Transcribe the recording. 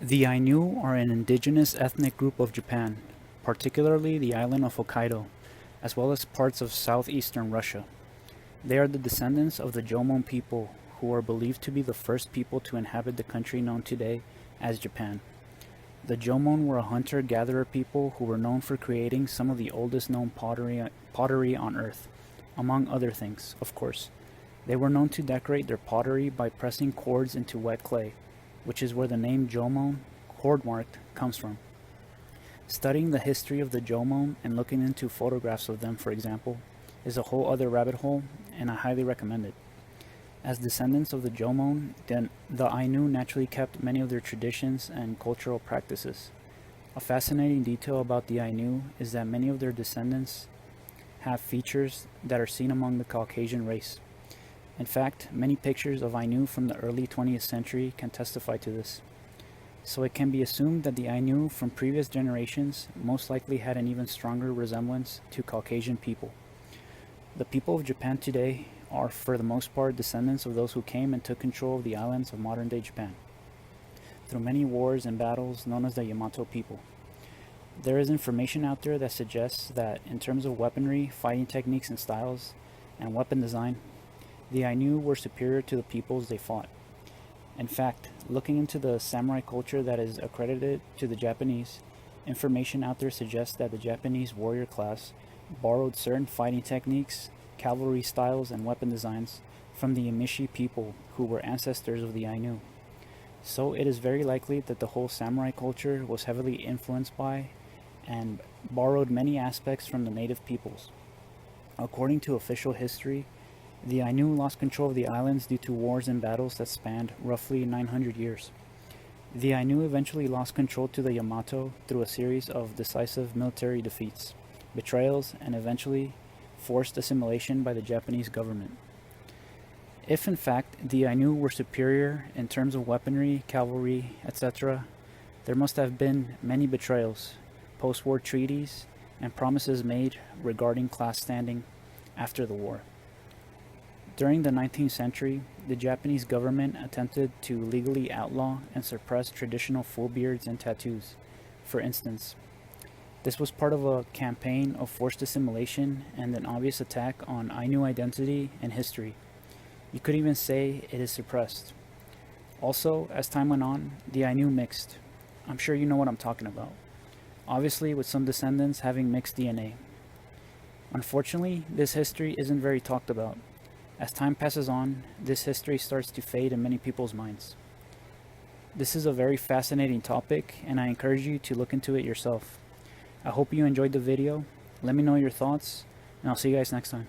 The Ainu are an indigenous ethnic group of Japan, particularly the island of Hokkaido, as well as parts of southeastern Russia. They are the descendants of the Jomon people, who are believed to be the first people to inhabit the country known today as Japan. The Jomon were a hunter-gatherer people who were known for creating some of the oldest known pottery on Earth, among other things, of course. They were known to decorate their pottery by pressing cords into wet clay, which is where the name Jomon, cord marked, comes from. Studying the history of the Jomon and looking into photographs of them, for example, is a whole other rabbit hole, and I highly recommend it. As descendants of the Jomon, the Ainu naturally kept many of their traditions and cultural practices. A fascinating detail about the Ainu is that many of their descendants have features that are seen among the Caucasian race. In fact, many pictures of Ainu from the early 20th century can testify to this. So it can be assumed that the Ainu from previous generations most likely had an even stronger resemblance to Caucasian people. The people of Japan today are for the most part descendants of those who came and took control of the islands of modern-day Japan through many wars and battles known as the Yamato people. There is information out there that suggests that in terms of weaponry, fighting techniques and styles, and weapon design, the Ainu were superior to the peoples they fought. In fact, looking into the samurai culture that is accredited to the Japanese, information out there suggests that the Japanese warrior class borrowed certain fighting techniques, cavalry styles, and weapon designs from the Emishi people who were ancestors of the Ainu. So it is very likely that the whole samurai culture was heavily influenced by and borrowed many aspects from the native peoples. According to official history, the Ainu lost control of the islands due to wars and battles that spanned roughly 900 years. The Ainu eventually lost control to the Yamato through a series of decisive military defeats, betrayals, and eventually forced assimilation by the Japanese government. If in fact the Ainu were superior in terms of weaponry, cavalry, etc., there must have been many betrayals, post-war treaties, and promises made regarding class standing after the war. During the 19th century, the Japanese government attempted to legally outlaw and suppress traditional full beards and tattoos. For instance, this was part of a campaign of forced assimilation and an obvious attack on Ainu identity and history. You could even say it is suppressed. Also, as time went on, the Ainu mixed. I'm sure you know what I'm talking about. Obviously, with some descendants having mixed DNA. Unfortunately, this history isn't very talked about. As time passes on, this history starts to fade in many people's minds. This is a very fascinating topic, and I encourage you to look into it yourself. I hope you enjoyed the video. Let me know your thoughts, and I'll see you guys next time.